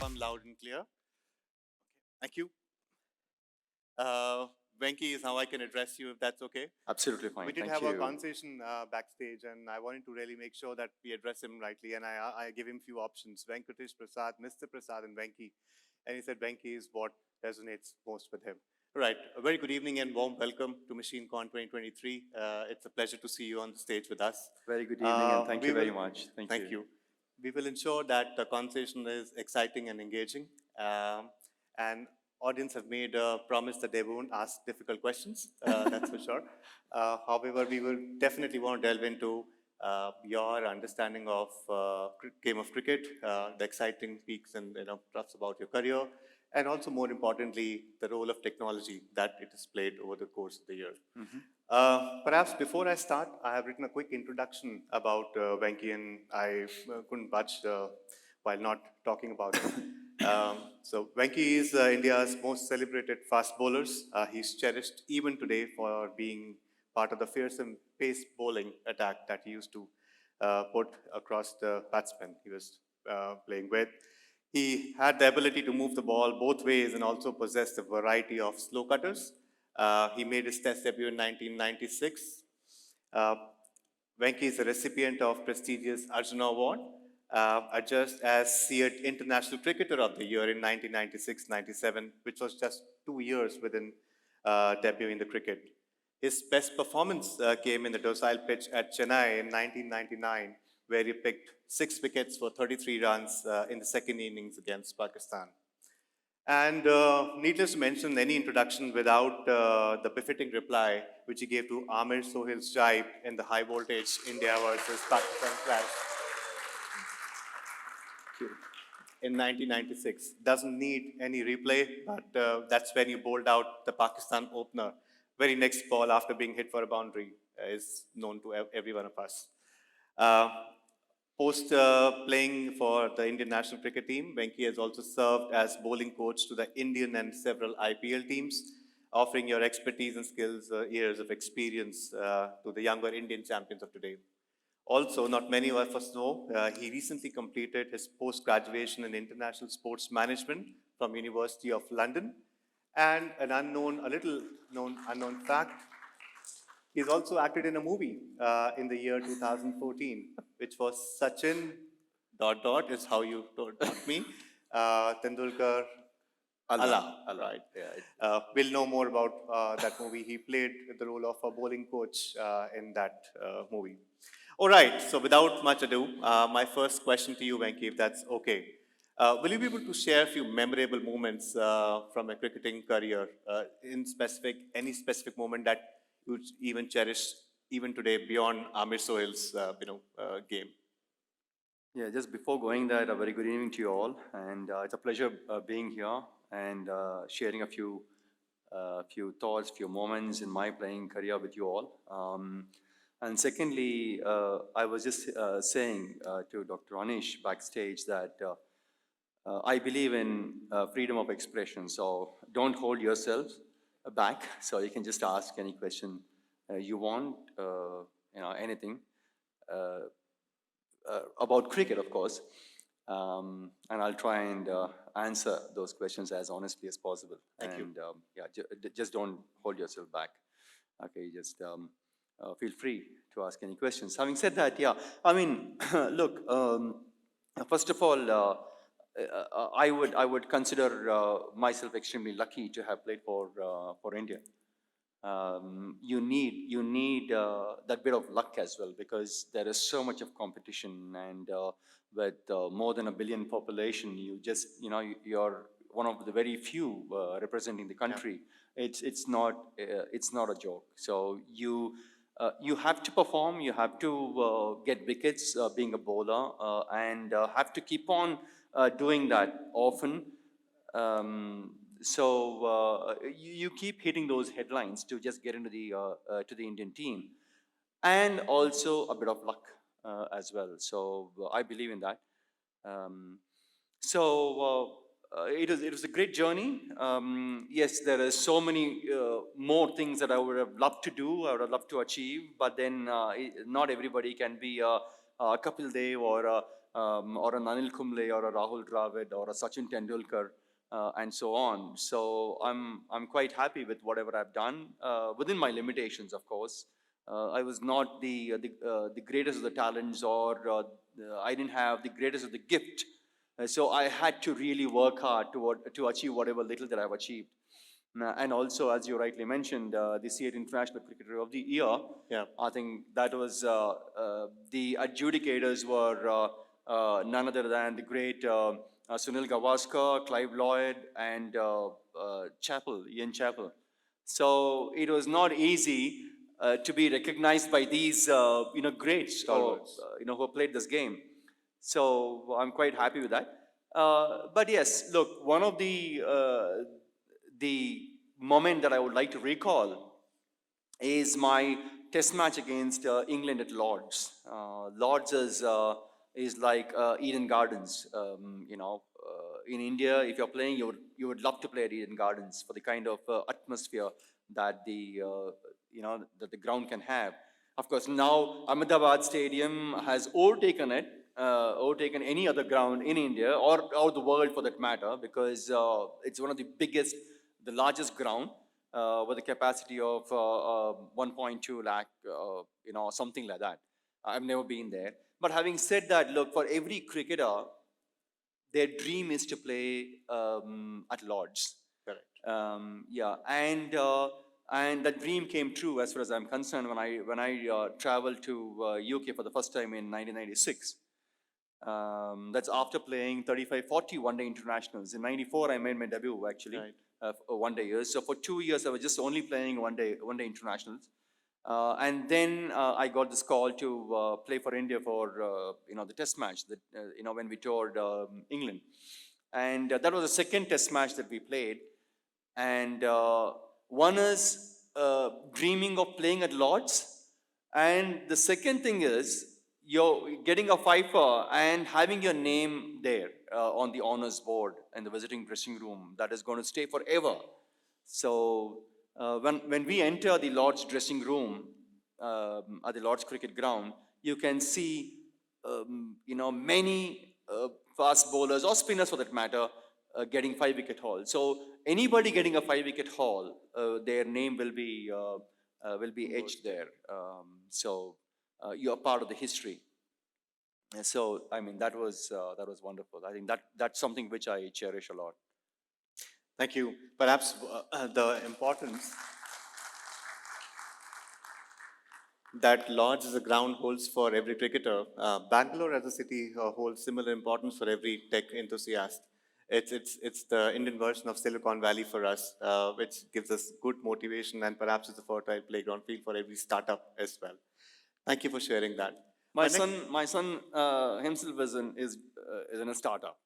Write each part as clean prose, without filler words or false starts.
sound loud and clear? Thank you. Uh, Venki is how I can address you, if that's okay. Absolutely fine. We did Thank have you. a conversation backstage, and I wanted to really make sure that we address him rightly. And I give him a few options: Venkatesh, Prasad, Mr. Prasad, and Venki. And he said Venki is what resonates most with him. Right. A very good evening and warm welcome to MachineCon 2023. It's a pleasure to see you on the stage with us. Very good evening, and thank you very much. Thank you. We will ensure that the conversation is exciting and engaging. And audience have made a promise that they won't ask difficult questions, that's for sure. However, we will definitely want to delve into your understanding of game of cricket, the exciting peaks and troughs about your career, and also more importantly, the role of technology that it has played over the course of the year. Perhaps before I start, I have written a quick introduction about Venki, and I couldn't budge while not talking about it. So Venki is India's most celebrated fast bowlers. He's cherished even today for being part of the fearsome pace bowling attack that he used to put across the batsmen he was playing with. He had the ability to move the ball both ways and also possessed a variety of slow cutters. He made his test debut in 1996. Uh, Venki is a recipient of prestigious Arjuna Award, just as Seared International Cricketer of the Year in 1996-97, which was just 2 years within debuting the cricket. His best performance came in the docile pitch at Chennai in 1999, where he picked 6 wickets for 33 runs in the second innings against Pakistan. And needless to mention, any introduction without the befitting reply which he gave to Amir Sohail's jibe in the high voltage India versus Pakistan clash in 1996. Doesn't need any replay, but that's when you bowled out the Pakistan opener. Very next ball after being hit for a boundary is known to every one of us. Post playing for the Indian national cricket team, Venki has also served as bowling coach to the Indian and several IPL teams, offering your expertise and skills, years of experience to the younger Indian champions of today. Also, not many of us know, he recently completed his post-graduation in international sports management from University of London. And an unknown fact, he's also acted in a movie in the year 2014, which was Sachin ... is how you told me. Tendulkar Allah. Right. Yeah. We'll know more about that movie. He played the role of a bowling coach in that movie. All right. So without much ado, my first question to you, Venki, if that's okay. Will you be able to share a few memorable moments from a cricketing career, any specific moment that you even cherish even today beyond Amir Sohail's game? Yeah, just before going there, a very good evening to you all, and it's a pleasure being here and sharing a few thoughts, few moments in my playing career with you all. And secondly, I was just saying to Dr. Anish backstage that I believe in freedom of expression, so don't hold yourself back. So you can just ask any question you want, anything about cricket, of course, and I'll try and answer those questions as honestly as possible. Thank you. Just don't hold yourself back. Okay, just feel free to ask any questions. Having said that, yeah, I mean, look, first of all, I would consider myself extremely lucky to have played for India. You need that bit of luck as well, because there is so much of competition, and with more than 1 billion population, you're one of the very few representing the country. Yeah. It's not a joke. So you have to perform, you have to get wickets being a bowler, and have to keep on doing that often. So you keep hitting those headlines to just get into to the Indian team, and also a bit of luck as well. So I believe in that. It was a great journey. Yes, there are so many more things that I would have loved to do, I would have loved to achieve, but then not everybody can be a Kapil Dev or or an Anil Kumble or a Rahul Dravid or a Sachin Tendulkar and so on. So I'm quite happy with whatever I've done within my limitations, of course. I was not the greatest of the talents, or I didn't have the greatest of the gift. So I had to really work hard to achieve whatever little that I've achieved. And also, as you rightly mentioned, the C8 International Cricketer of the Year. Yeah. I think that was the adjudicators were none other than the great Sunil Gavaskar, Clive Lloyd, and Ian Chappell. So it was not easy to be recognized by these greats Stalwarts. who played this game. So I'm quite happy with that. But yes, look, one of the moment that I would like to recall is my test match against England at Lords. Lords is like Eden Gardens. In India, if you're playing, you would love to play at Eden Gardens for the kind of atmosphere that that the ground can have. Of course, now Ahmedabad Stadium has overtaken any other ground in India or the world for that matter, because it's one of the biggest, the largest ground with a capacity of 1.2 lakh, something like that. I've never been there. But having said that, look, for every cricketer, their dream is to play at Lords. Correct. Yeah, and that dream came true as far as I'm concerned when I traveled to UK for the first time in 1996. That's after playing 35, 40 one-day internationals. In '94, I made my debut actually, Right. one-day years. So for 2 years, I was just only playing one-day internationals. And then I got this call to play for India for the Test match that when we toured England, and that was the second Test match that we played. And one is dreaming of playing at Lords, and the second thing is you're getting a fifer and having your name there on the honors board in the visiting dressing room that is going to stay forever. So when we enter the Lord's dressing room at the Lord's cricket ground, you can see many fast bowlers or spinners for that matter getting 5-wicket haul. So anybody getting a 5-wicket haul, their name will be etched there. So you are part of the history. And so I mean that was wonderful. I think that's something which I cherish a lot. Thank you. Perhaps the importance that Lords as a ground holds for every cricketer, Bangalore as a city holds similar importance for every tech enthusiast. It's the Indian version of Silicon Valley for us, which gives us good motivation and perhaps it's a fertile playground field for every startup as well. Thank you for sharing that. My son himself is in a startup.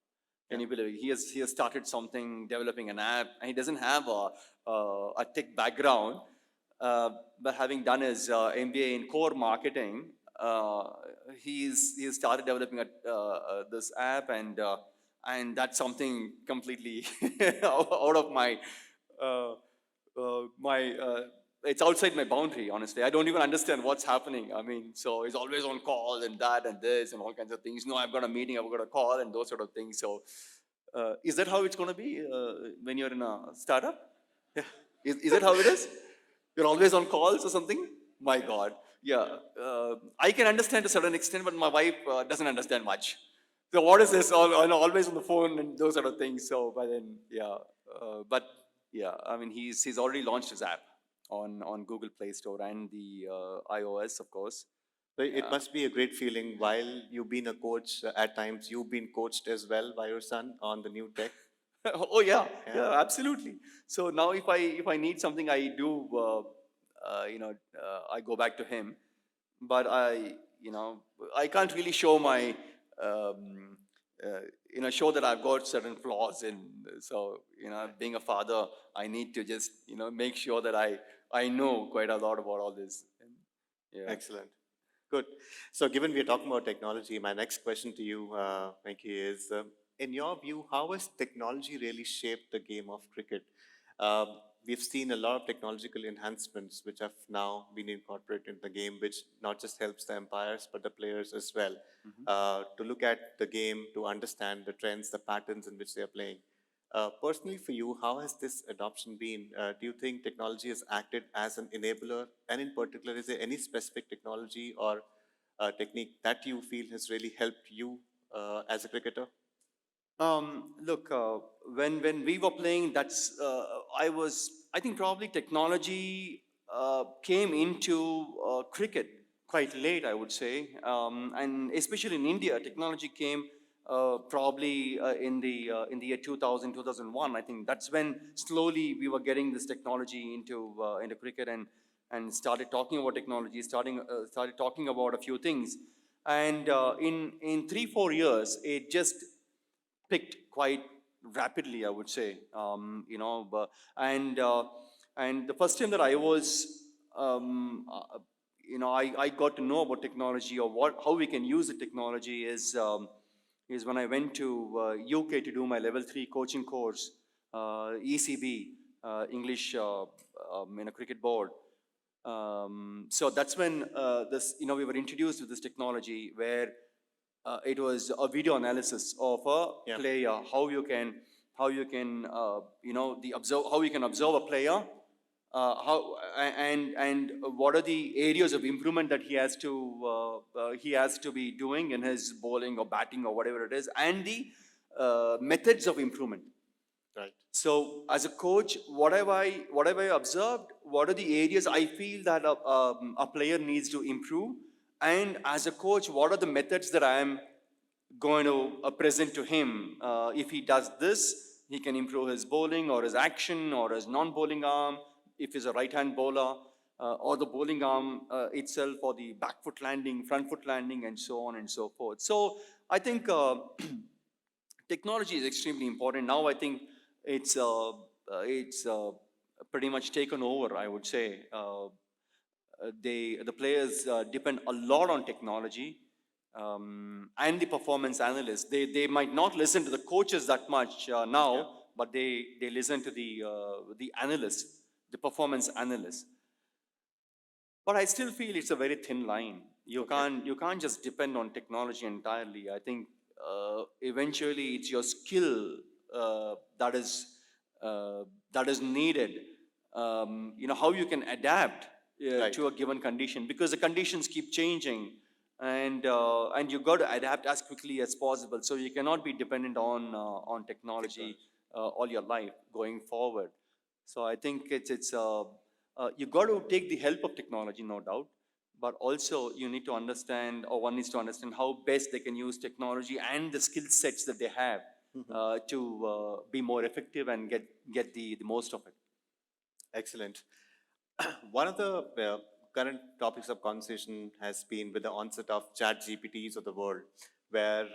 Can you believe it? He has started something, developing an app, and he doesn't have a tech background. But having done his MBA in core marketing, he has started developing this app, and that's something completely out of my it's outside my boundary, honestly. I don't even understand what's happening. I mean, so he's always on call and that and this and all kinds of things. No, I've got a meeting, I've got a call and those sort of things. So is that how it's going to be when you're in a startup? Yeah. Is that how it is? You're always on calls or something? My God. Yeah. I can understand to a certain extent, but my wife doesn't understand much. So what is this? Always on the phone and those sort of things. So, but then, yeah. But yeah, I mean, he's already launched his app on Google Play Store and the iOS, of course. So it must be a great feeling while you've been a coach. At times, you've been coached as well by your son on the new tech. Oh yeah, absolutely. So now if I need something, I do I go back to him, but I can't really show my show that I've got certain flaws in. So being a father, I need to just make sure that I know quite a lot about all this. And, yeah. Excellent. Good. So, given we're talking about technology, my next question to you, Venki, is in your view, how has technology really shaped the game of cricket? we've seen a lot of technological enhancements which have now been incorporated in the game, which not just helps the umpires but the players as well to look at the game, to understand the trends, the patterns in which they are playing. Personally, for you, how has this adoption been? Do you think technology has acted as an enabler? And in particular, is there any specific technology or technique that you feel has really helped you as a cricketer? Look, when we were playing, I think probably technology came into cricket quite late, I would say, and especially in India, technology came probably in the year 2000, 2001. I think that's when slowly we were getting this technology into cricket and started talking about technology, started talking about a few things, and in 3 4 years, it just picked quite rapidly, I would say. And the first time that I was, I got to know about technology or how we can use the technology is when I went to UK to do my level 3 coaching course, ECB, English in a cricket board. So that's when we were introduced to this technology where it was a video analysis of a player, how you can how you can observe a player, and what are the areas of improvement that he has to be doing in his bowling or batting or whatever it is, and the methods of improvement. Right. So, as a coach, what have I observed? What are the areas I feel that a player needs to improve? And as a coach, what are the methods that I am going to present to him? If he does this, he can improve his bowling or his action or his non-bowling arm. If he's a right-hand bowler, or the bowling arm itself, or the back foot landing, front foot landing, and so on and so forth. So, I think technology is extremely important. Now I think it's pretty much taken over, I would say. The players depend a lot on technology, and the performance analysts. They might not listen to the coaches that much now, but they listen to the analysts, the performance analysts. But I still feel it's a very thin line. You can't just depend on technology entirely. I think eventually it's your skill that is needed. How you can adapt to a given condition, because the conditions keep changing, and you got to adapt as quickly as possible. So you cannot be dependent on technology all your life going forward. So I think it's you got to take the help of technology, no doubt, but also you need to understand, or one needs to understand how best they can use technology and the skill sets that they have to be more effective and get the most of it. Excellent. One of the current topics of conversation has been with the onset of chat GPTs of the world, where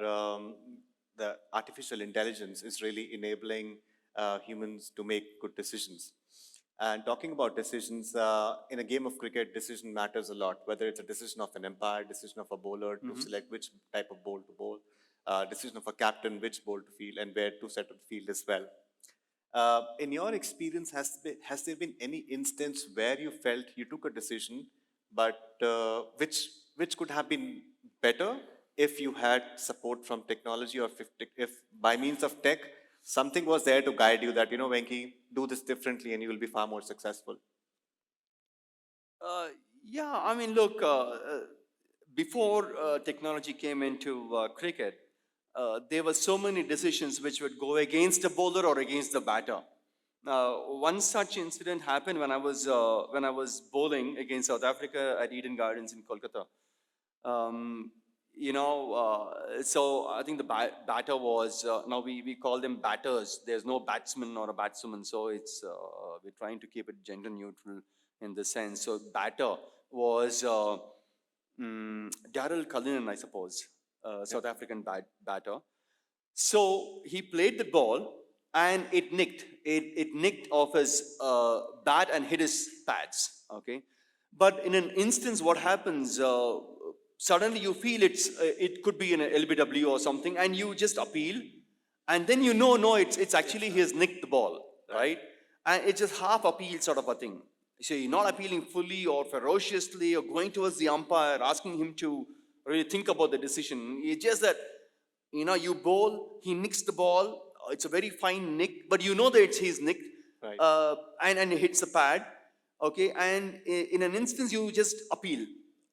the artificial intelligence is really enabling humans to make good decisions. And talking about decisions, in a game of cricket, decision matters a lot, whether it's a decision of an umpire, decision of a bowler to select which type of bowl to bowl, decision of a captain, which bowl to field, and where to set up the field as well. In your experience, has there been any instance where you felt you took a decision, but which could have been better if you had support from technology, or if by means of tech, something was there to guide you that, Venki, do this differently and you will be far more successful? Yeah, I mean, look, before technology came into cricket, there were so many decisions which would go against the bowler or against the batter. One such incident happened when I was bowling against South Africa at Eden Gardens in Kolkata. So I think the batter was, now we call them batters. There's no batsman or a batswoman, so it's we're trying to keep it gender neutral in the sense. So batter was Daryl Cullinan, I suppose, South African batter. So he played the ball and it nicked. It nicked off his bat and hit his pads. Okay, but in an instance, what happens? Suddenly you feel it could be an LBW or something, and you just appeal, and then no, it's actually he has nicked the ball, right? And it's just half appeal sort of a thing. So you're not appealing fully or ferociously or going towards the umpire, asking him to really think about the decision. It's just that, you bowl, he nicks the ball. It's a very fine nick, but you know that it's his nick. Right. And it hits the pad. Okay, and in an instance, you just appeal.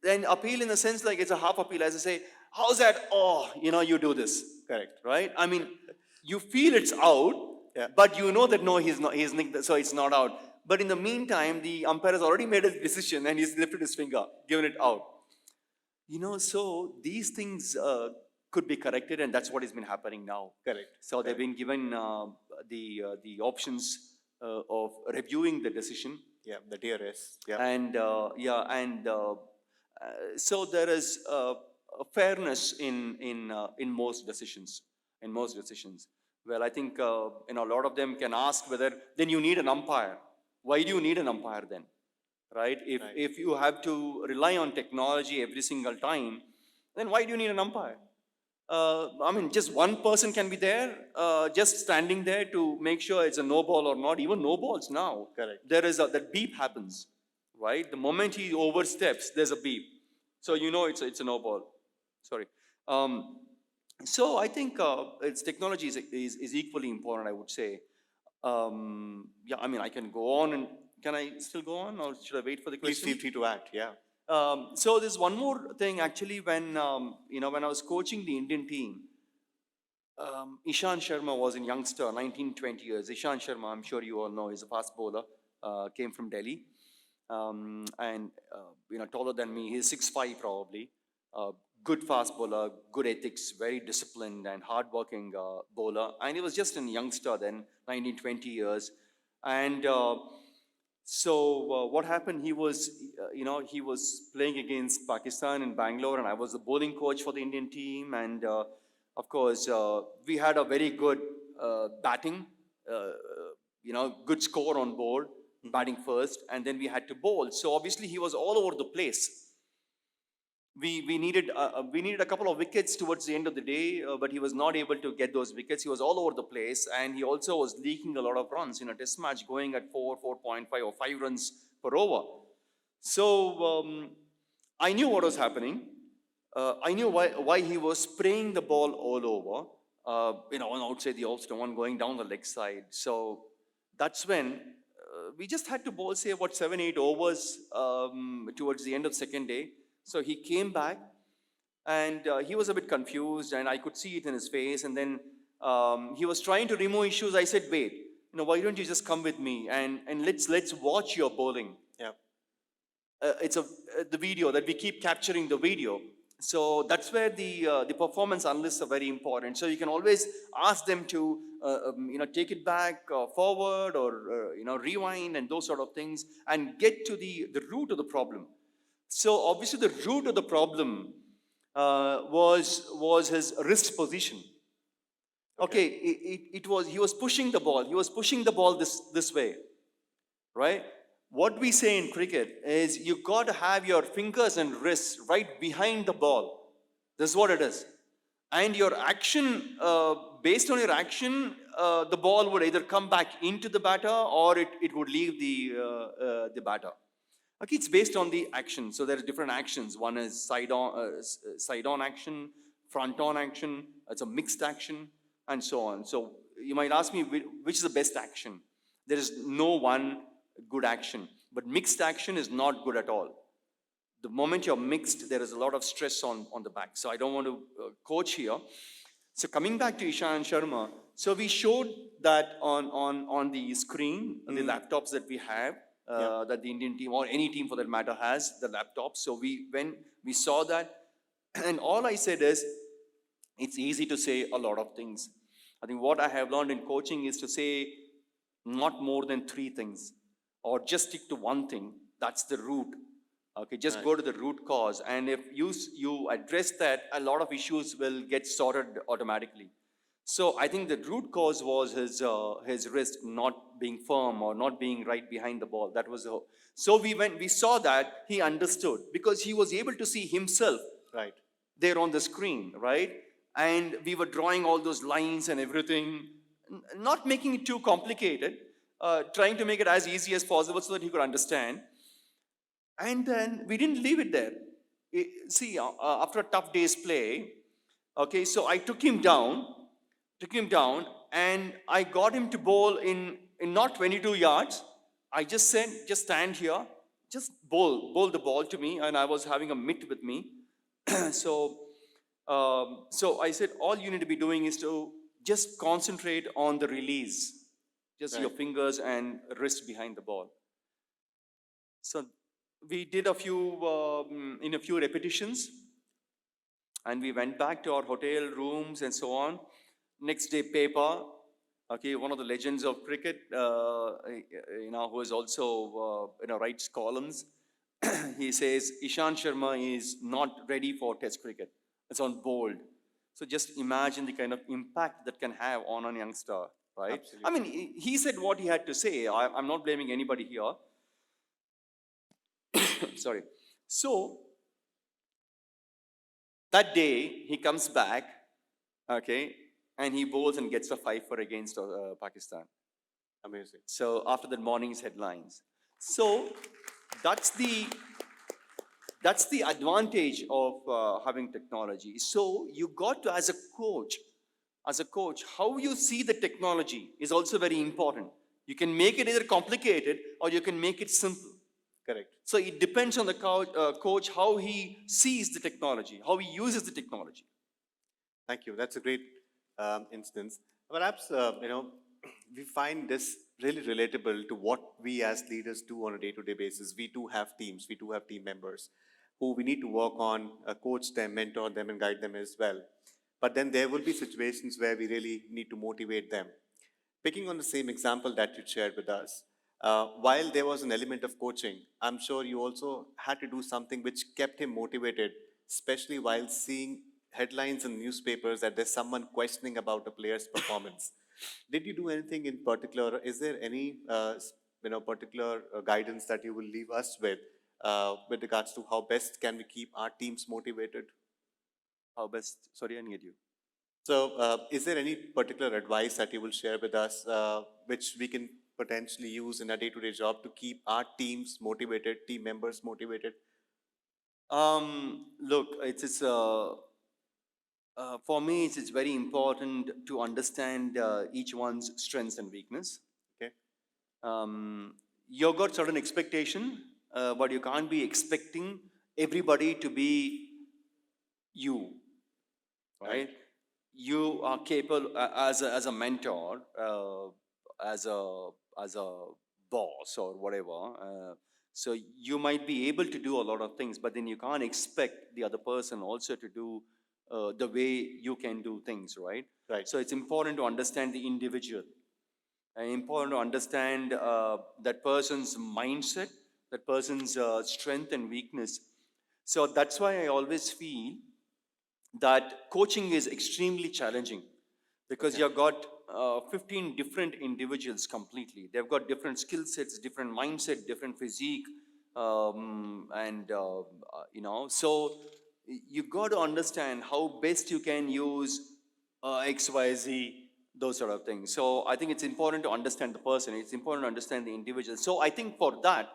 Then appeal in the sense like it's a half appeal. As I say, how's that? Oh, you do this. Correct. Right? I mean, you feel it's out, Yeah. but you know that no, he's nicked, so it's not out. But in the meantime, the umpire has already made a decision and he's lifted his finger, given it out. So these things could be corrected, and that's what has been happening now. Correct. So they've been given the options of reviewing the decision, Yeah, the DRS. Yeah. and so there is a fairness in most decisions. In most decisions, well, I think a lot of them can ask whether then you need an umpire. Why do you need an umpire then? Right? If you have to rely on technology every single time, then why do you need an umpire? I mean, just one person can be there, just standing there to make sure it's a no ball or not. Even no balls now. Correct. There is that beep happens, right? The moment he oversteps, there's a beep, so it's a no ball. Sorry. So I think its technology is equally important, I would say. Yeah, I mean, I can go on, and can I still go on, or should I wait for the Please question? feel free to add. Yeah. So there's one more thing actually. When when I was coaching the Indian team, Ishan Sharma was a youngster, 19, 20 years. Ishan Sharma, I'm sure you all know, is a fast bowler. Came from Delhi, and taller than me. He's 6'5" probably. Good fast bowler, good ethics, very disciplined and hardworking bowler. And he was just a youngster then, 19, 20 years. And so what happened? He was playing against Pakistan in Bangalore, and I was the bowling coach for the Indian team. And of course, we had a very good batting, good score on board, batting first, and then we had to bowl. So obviously, he was all over the place. We needed a couple of wickets towards the end of the day, but he was not able to get those wickets. He was all over the place, and he also was leaking a lot of runs in a test match, going at 4.5 or 5 runs per over. So I knew what was happening. I knew why he was spraying the ball all over. On outside the off stone, going down the leg side. So that's when we just had to bowl, say, about 7-8 overs towards the end of the second day. So he came back, and he was a bit confused, and I could see it in his face. And then he was trying to remove issues. I said, "Wait, why don't you just come with me and let's watch your bowling?" Yeah. It's the video that we keep capturing the video. So that's where the performance analysts are very important. So you can always ask them to take it back forward, or rewind and those sort of things, and get to the root of the problem. So obviously the root of the problem was his wrist position. Okay, he was pushing the ball. He was pushing the ball this way, right? What we say in cricket is you got to have your fingers and wrists right behind the ball. This is what it is. And your action, based on your action, the ball would either come back into the batter, or it would leave the batter. Okay, it's based on the action. So there are different actions. One is side on action, front on action. It's a mixed action, and so on. So you might ask me, which is the best action? There is no one good action, but mixed action is not good at all. The moment you're mixed, there is a lot of stress on the back. So I don't want to coach here. So coming back to Ishan Sharma, so we showed that on the screen, on the laptops that we have, that the Indian team, or any team for that matter, has the laptop. So when we saw that, and all I said is, it's easy to say a lot of things. I think what I have learned in coaching is to say not more than 3 things, or just stick to one thing. That's the root. Okay, just go to the root cause, and if you address that, a lot of issues will get sorted automatically. So I think the root cause was his wrist not being firm, or not being right behind the ball. That was so we saw that he understood, because he was able to see himself Right. there on the screen, right? And we were drawing all those lines and everything, not making it too complicated. trying to make it as easy as possible so that he could understand. And then we didn't leave it there. See, after a tough day's play, okay, so I took him down, and I got him to bowl in not 22 yards. I just said, just stand here, just bowl the ball to me, and I was having a mitt with me. so, so I said, all you need to be doing is to just concentrate on the release, just your Right. fingers and wrist behind the ball. So we did a few in a few repetitions, and we went back to our hotel rooms and so on. Next day, paper. Okay, one of the legends of cricket, who is also writes columns. He says Ishan Sharma is not ready for Test cricket. It's on bold. So just imagine the kind of impact that can have on a youngster, right? I Absolutely. mean, he said what he had to say. I'm not blaming anybody here. Sorry. So that day he comes back, okay, and he bowls and gets a 5 for against Pakistan. Amazing. So after that morning's headlines. So that's the that's the advantage of having technology. So you got to, as a coach, how you see the technology is also very important. You can make it either complicated or you can make it simple. Correct. So it depends on the coach how he sees the technology, how he uses the technology. Thank you. That's a great instance. Perhaps, we find this really relatable to what we as leaders do on a day-to-day basis. We do have teams, we do have team members who we need to work on, coach them, mentor them, and guide them as well. But then there will be situations where we really need to motivate them. Picking on the same example that you shared with us, while there was an element of coaching, I'm sure you also had to do something which kept him motivated, especially while seeing headlines in newspapers that there's someone questioning about a player's performance. Did you do anything in particular? Is there any particular guidance that you will leave us with regards to how best can we keep our teams motivated? How best? Sorry, I didn't get you. So, is there any particular advice that you will share with us, which we can potentially use in our day-to-day job to keep our teams motivated, team members motivated? Look, for me, it's very important to understand each one's strengths and weakness. Okay, You've got certain expectation, but you can't be expecting everybody to be you, right, right? You are capable as a mentor, as a boss or whatever. So you might be able to do a lot of things, but then you can't expect the other person also to do the way you can do things, right? right, So it's important to understand the individual, and important to understand that person's mindset, that person's strength and weakness. So that's why I always feel that coaching is extremely challenging because okay, you've got 15 different individuals completely. They've got different skill sets, different mindset, different physique, and so you got to understand how best you can use X, Y, Z, those sort of things. So I think it's important to understand the person. It's important to understand the individual. So I think for that,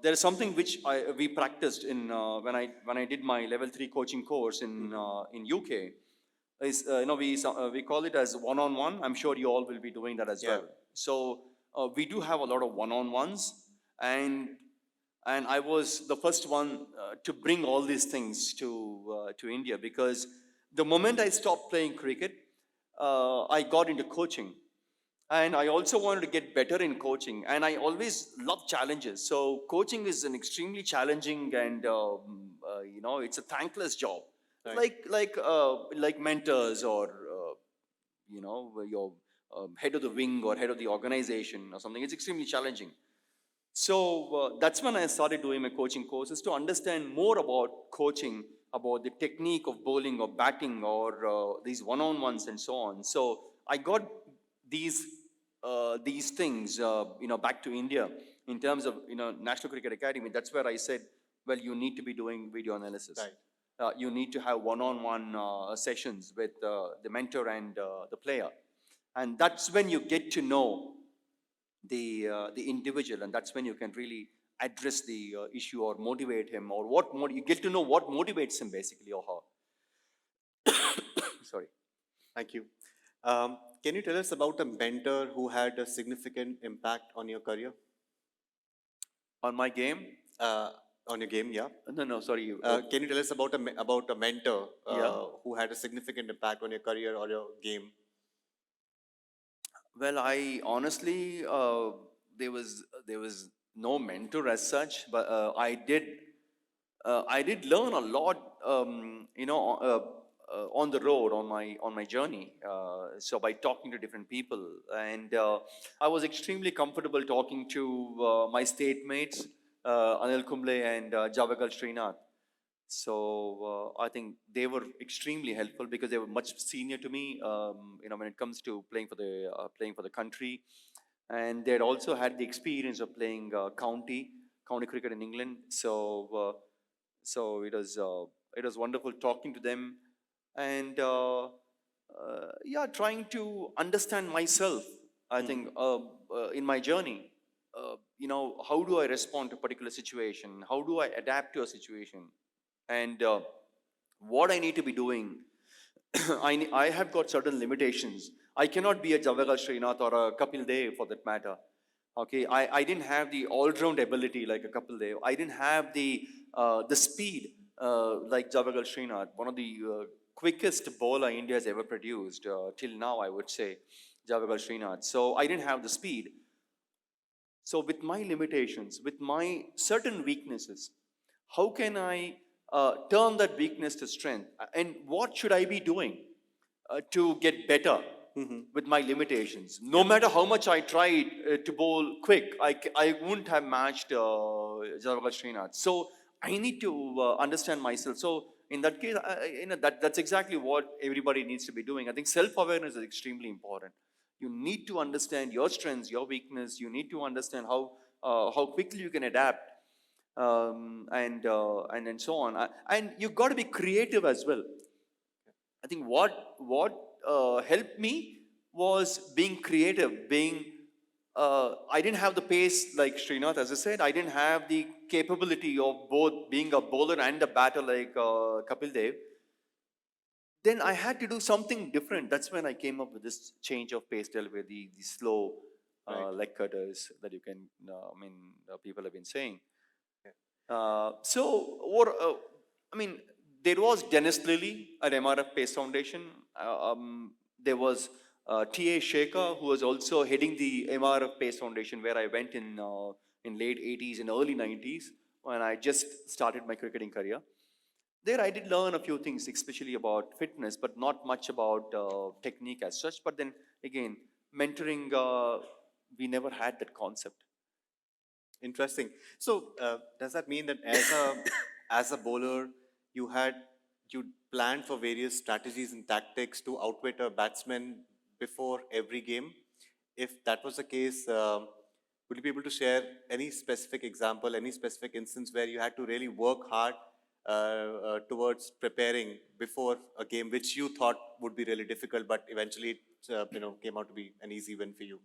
there is something which we practiced in when I did my level 3 coaching course in UK. Is we call it as one-on-one. I'm sure you all will be doing that as yeah, well. So we do have a lot of one-on-ones, and I was the first one to bring all these things to India because the moment I stopped playing cricket, I got into coaching, and I also wanted to get better in coaching, and I always love challenges. So coaching is an extremely challenging and it's a thankless job, right, like mentors or your head of the wing or head of the organization or something. It's extremely challenging. So that's when I started doing my coaching courses to understand more about coaching, about the technique of bowling or batting or these one-on-ones and so on. So I got these these things, back to India in terms of National Cricket Academy. That's where I said, well, you need to be doing video analysis. right, You need to have one-on-one sessions with the mentor and the player. And that's when you get to know the individual, and that's when you can really address the issue or motivate him, or you get to know what motivates him basically, or her. Sorry. Thank you. Can you tell us about a mentor who had a significant impact on your career? On my game? Uh, on your game, yeah. No, sorry. Can you tell us about about a mentor Yeah. who had a significant impact on your career or your game? Well, I honestly, there was no mentor as such, but I did learn a lot, on the road, on my journey. So by talking to different people, and I was extremely comfortable talking to my state mates, Anil Kumble and Javagal Srinath. So I think they were extremely helpful because they were much senior to me. When it comes to playing for the country, and they had also had the experience of playing county cricket in England. So it was wonderful talking to them, and yeah, trying to understand myself. I think in my journey, how do I respond to a particular situation? How do I adapt to a situation? And what I need to be doing. I have got certain limitations. I cannot be a Javagal Srinath or a Kapil Dev for that matter. Okay, I didn't have the all-round ability like a Kapil Dev. I didn't have the speed like Javagal Srinath, one of the quickest bowler India has ever produced till now, I would say, Javagal Srinath. So I didn't have the speed. So, with my limitations, with my certain weaknesses, how can I turn that weakness to strength? And what should I be doing to get better with my limitations? No matter how much I tried to bowl quick, I wouldn't have matched Javagal Srinath. So, I need to understand myself. So, in that case, that's exactly what everybody needs to be doing. I think self awareness is extremely important. You need to understand your strengths, your weakness. You need to understand how quickly you can adapt, and so on. And you've got to be creative as well. I think what helped me was being creative. I didn't have the pace like Srinath, as I said. I didn't have the capability of both being a bowler and a batter like Kapil Dev. Then I had to do something different. That's when I came up with this change of pace delivery, the slow Right. leg cutters that you can, people have been saying. Yeah. There was Dennis Lilly at MRF Pace Foundation. There was T.A. Shekhar, who was also heading the MRF Pace Foundation, where I went in late 80s and early 90s when I just started my cricketing career. There I did learn a few things, especially about fitness, but not much about technique as such. But then again, mentoring, we never had that concept. Interesting. So, does that mean that as a bowler, you had you planned for various strategies and tactics to outwit a batsman before every game? If that was the case, would you be able to share any specific example, any specific instance where you had to really work hard towards preparing before a game, which you thought would be really difficult, but eventually it came out to be an easy win for you?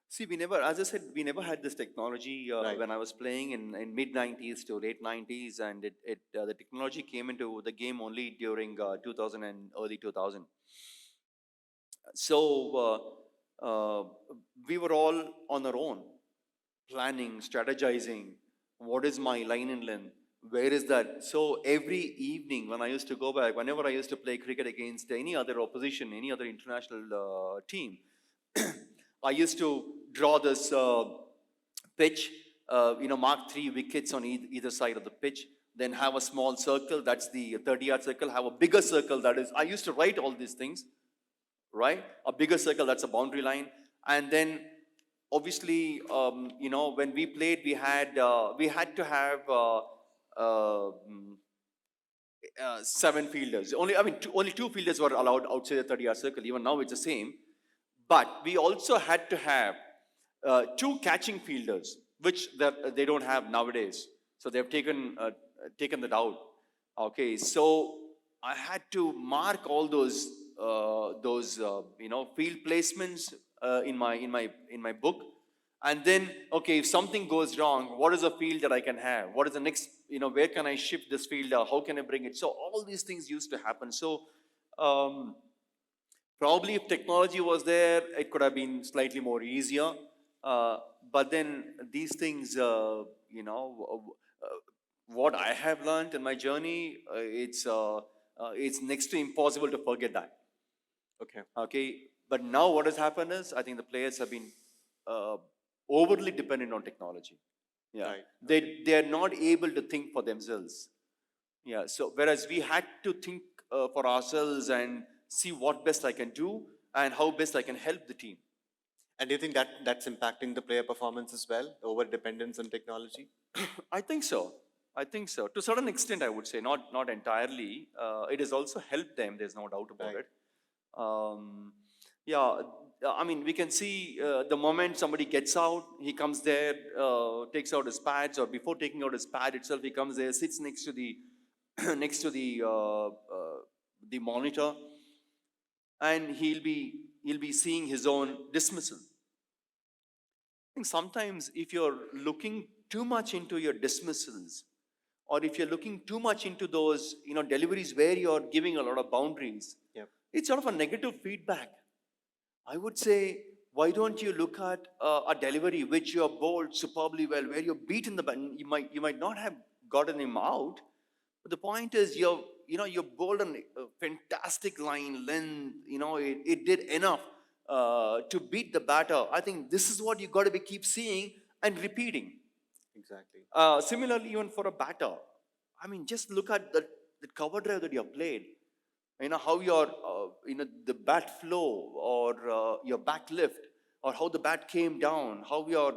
See, as I said, we never had this technology Right. when I was playing in mid 90s to late 90s, and the technology came into the game only during 2000 and early 2000. So we were all on our own, planning, strategizing. What is my line in length? Where is that? So every evening when I used to go back, whenever I used to play cricket against any other opposition, any other international team, I used to draw this pitch, mark 3 wickets on either side of the pitch, then have a small circle, that's the 30-yard circle, have a bigger circle, that is, I used to write all these things, right? A bigger circle, that's a boundary line. And then obviously, when we played, we had to have um, 7 fielders. Only 2 fielders were allowed outside the 30-yard circle. Even now, it's the same. But we also had to have 2 catching fielders, which they don't have nowadays. So they've taken that out. Okay, so I had to mark all those field placements in my book, and then, okay, if something goes wrong, what is the field that I can have? What is the next? Where can I shift this field? How can I bring it? So all these things used to happen. So um, probably if technology was there, it could have been slightly more easier. But then these things, what I have learned in my journey, it's next to impossible to forget that. Okay. Okay, but now what has happened is, I think the players have been uh, overly dependent on technology. Yeah, Right. they are not able to think for themselves. Yeah, so whereas we had to think for ourselves and see what best I can do and how best I can help the team. And do you think that that's impacting the player performance as well, over dependence on technology? I think so. I think so. To a certain extent, I would say, not entirely. It has also helped them. There's no doubt about Right. it. Um, yeah, I mean, we can see the moment somebody gets out, he comes there, takes out his pads, or before taking out his pad itself, he comes there, sits next to the next to the monitor, and he'll be seeing his own dismissal. I think sometimes if you're looking too much into your dismissals, or if you're looking too much into those deliveries where you're giving a lot of boundaries, Yep. it's sort of a negative feedback. I would say, why don't you look at a delivery which you have bowled superbly well, where you're beaten the button, you might not have gotten him out, but the point is you're bowled a fantastic line length. It did enough to beat the batter. I think this is what you got to be keep seeing and repeating. Exactly. Similarly, even for a batter, I mean, just look at the cover drive that you have played. How your the bat flow, or your back lift, or how the bat came down, how your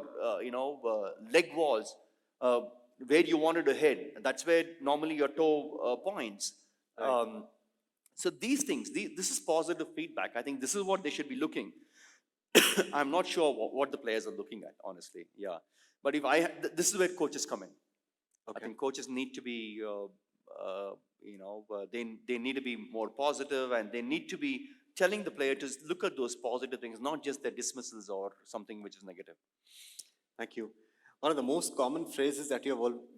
leg was, uh, where you wanted to hit. That's where normally your toe points. Right. So these things, this is positive feedback. I think this is what they should be looking. I'm not sure what the players are looking at, honestly. Yeah, but if this is where coaches come in. I Okay. think coaches need to be, they need to be more positive, and they need to be telling the player to look at those positive things, not just their dismissals or something which is negative. Thank you. One of the most common phrases that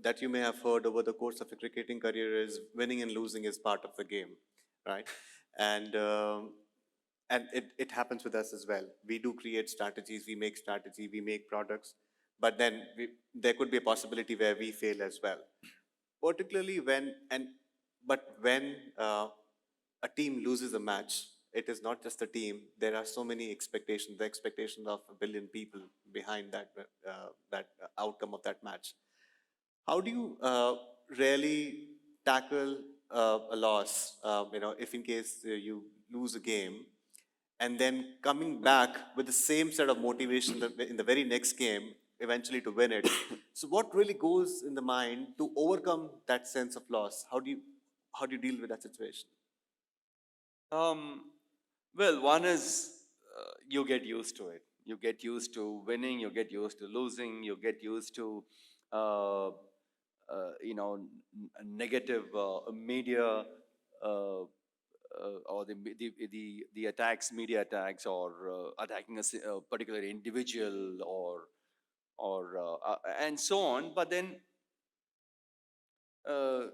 that you may have heard over the course of a cricketing career is winning and losing is part of the game, right? And it happens with us as well. We do create strategies, we make strategy, we make products, but then there could be a possibility where we fail as well. Particularly when a team loses a match, it is not just the team. There are so many expectations, the expectations of a billion people behind that outcome of that match. How do you really tackle a loss? If in case you lose a game, and then coming back with the same set of motivation in the very next game, eventually to win it. So, what really goes in the mind to overcome that sense of loss? How do you deal with that situation? Um, well, one is you get used to it. You get used to winning. You get used to losing. You get used to, uh, negative media, or the attacks, media attacks, or attacking a particular individual, or and so on. But then, uh,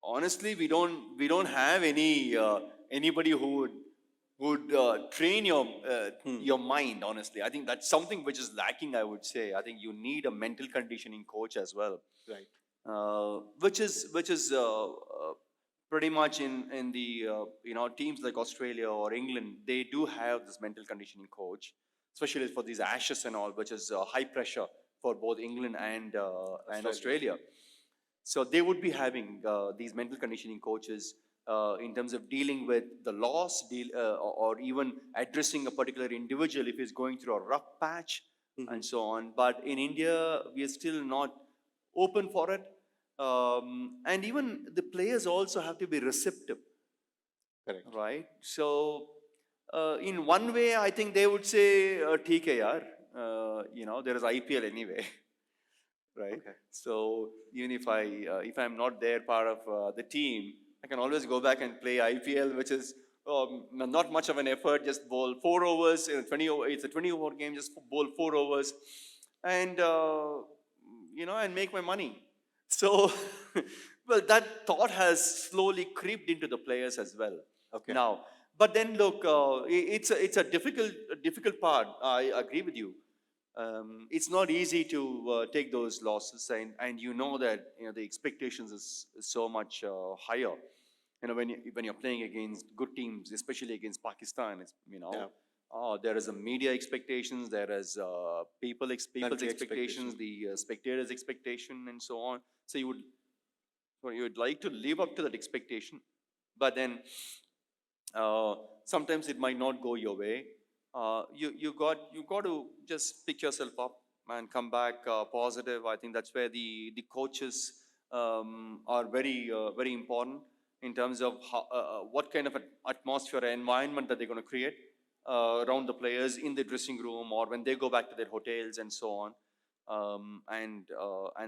honestly, we don't have anybody who would train your mind. Honestly, I think that's something which is lacking, I would say. I think you need a mental conditioning coach as well, Right. which is pretty much in the teams like Australia or England. They do have this mental conditioning coach, especially for these Ashes and all, which is high pressure for both England and Australia. Australia. So they would be having these mental conditioning coaches in terms of dealing with the loss, or even addressing a particular individual if he's going through a rough patch, and so on. But in India, we are still not open for it. And even the players also have to be receptive, Correct. right? So, in one way, I think they would say, "ठीक है यार, there is IPL anyway." Right? Okay. So even if I'm not there part of the team, I can always go back and play IPL, which is not much of an effort, just bowl 4 overs in a 20 over, it's a 20-over game, just bowl 4 overs, and and make my money. So, well, that thought has slowly creeped into the players as well. Okay. Now, but then look, it's a difficult part. I agree with you. It's not easy to take those losses, and you know that the expectations is so much higher. When you're playing against good teams, especially against Pakistan, Yeah. there is a media expectations, there is people's Country expectations, expectation. the spectators' expectation, and so on. So you would like to live up to that expectation, but then uh, sometimes it might not go your way. You got to just pick yourself up and come back positive. I think that's where the coaches are very important in terms of what kind of an atmosphere, environment that they're going to create around the players in the dressing room or when they go back to their hotels and so on. And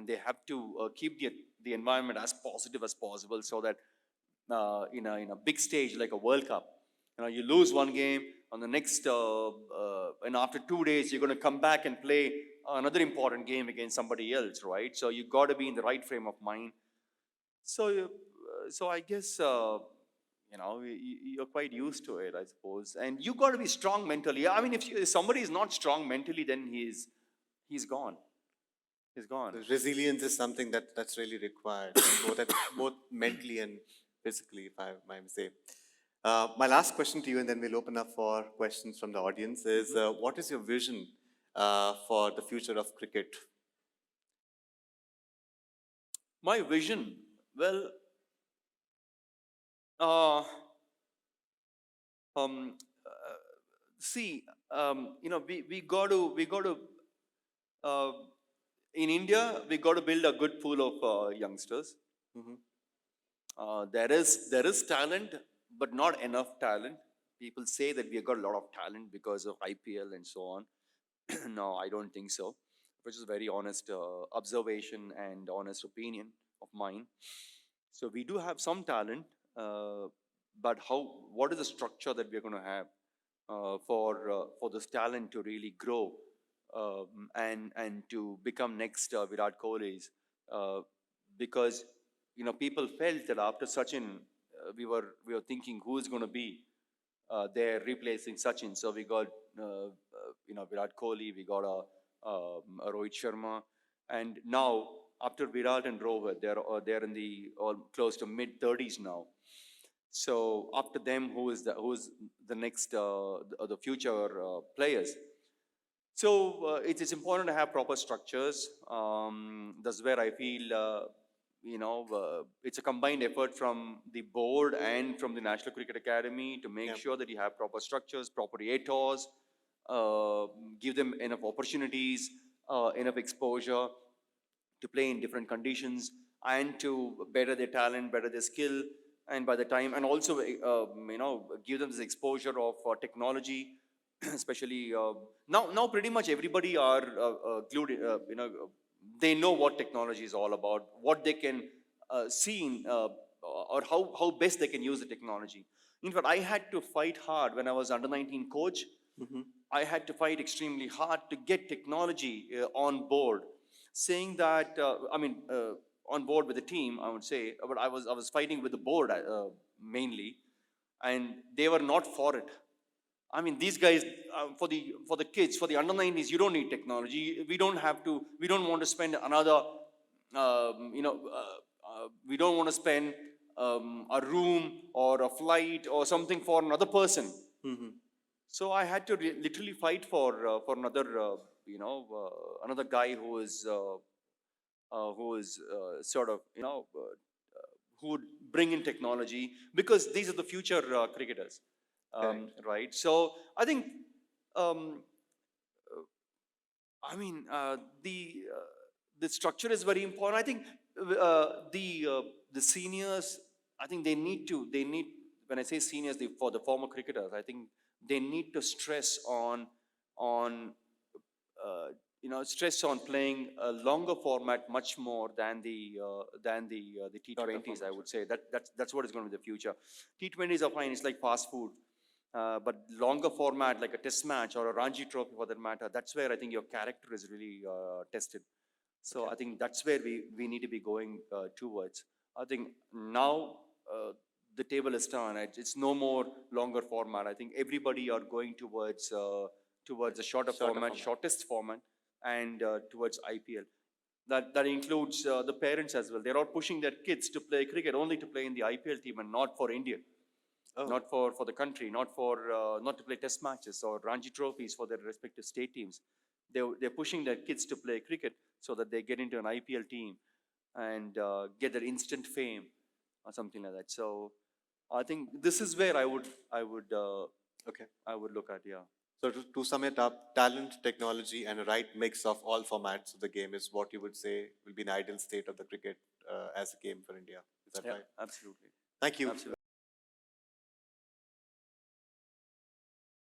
they have to keep the environment as positive as possible, so that in a big stage like a World Cup, you lose one game, on the next, and after 2 days you're going to come back and play another important game against somebody else, right? So you got to be in the right frame of mind. So I guess you're quite used to it, I suppose, and you got to be strong mentally. I mean, if somebody is not strong mentally, then he's gone. He's gone. So resilience is something that's really required, both mentally and physically, if I might say. My last question to you, and then we'll open up for questions from the audience, is what is your vision for the future of cricket? My vision, well, uh, um, uh, see, we got to uh, in India, we got to build a good pool of youngsters. Mhm. There is talent, but not enough talent. People say that we have got a lot of talent because of IPL and so on. No, I don't think so. Which is a very honest observation and honest opinion of mine. So we do have some talent, uh, but what is the structure that we're going to have for this talent to really grow, and to become next Virat Kohli's? Uh, because people felt that after Sachin, we were thinking who's going to be there replacing Sachin. So we got Virat Kohli, we got a Rohit Sharma, and now after Virat and Rohit, they're in the close to mid 30s now. So after them, who's the next the future players? So it is important to have proper structures. That's where I feel it's a combined effort from the board and from the National Cricket Academy to make Yeah. sure that you have proper structures, proper ATOs, give them enough opportunities, enough exposure to play in different conditions and to better their talent, better their skill, and by the time, and also give them this exposure of technology, especially now pretty much everybody are glued. They know what technology is all about, what they can see or how best they can use the technology. In fact, I had to fight hard when I was under 19 coach. Mhm. I had to fight extremely hard to get technology on board, saying that on board with the team, I would say, but I was fighting with the board mainly, and they were not for it. I mean, these guys, for the kids, for the under 90s, you don't need technology. We don't have to. We don't want to spend another. We don't want to spend a room or a flight or something for another person. Mhm. So I had to literally fight for another another guy who is sort of who would bring in technology, because these are the future cricketers, Correct. right? So I think, um, I mean, the structure is very important. I think the seniors, I think they need, when I say seniors, for the former cricketers, I think they need to stress on uh, stress on playing a longer format much more than the T20s. I would say that's what is going to be the future. T20s are fine. It's like fast food. But longer format, like a test match or a Ranji Trophy for that matter, that's where I think your character is really tested. So I think that's where we need to be going towards. I think now the table is turned. It's no more longer format. I think everybody are going towards a shorter format, shortest format, and towards IPL. That includes the parents as well. They're all pushing their kids to play cricket only to play in the IPL team and not for India. Oh. Not for the country, not to play test matches or Ranji trophies for their respective state teams. They're pushing their kids to play cricket so that they get into an IPL team and get their instant fame or something like that. So I think this is where I would Okay. I would look at, yeah. So to sum it up, talent, technology, and a right mix of all formats of the game is what you would say will be an ideal state of the cricket as a game for India. Is that Yeah, right? absolutely. Thank you. Absolutely.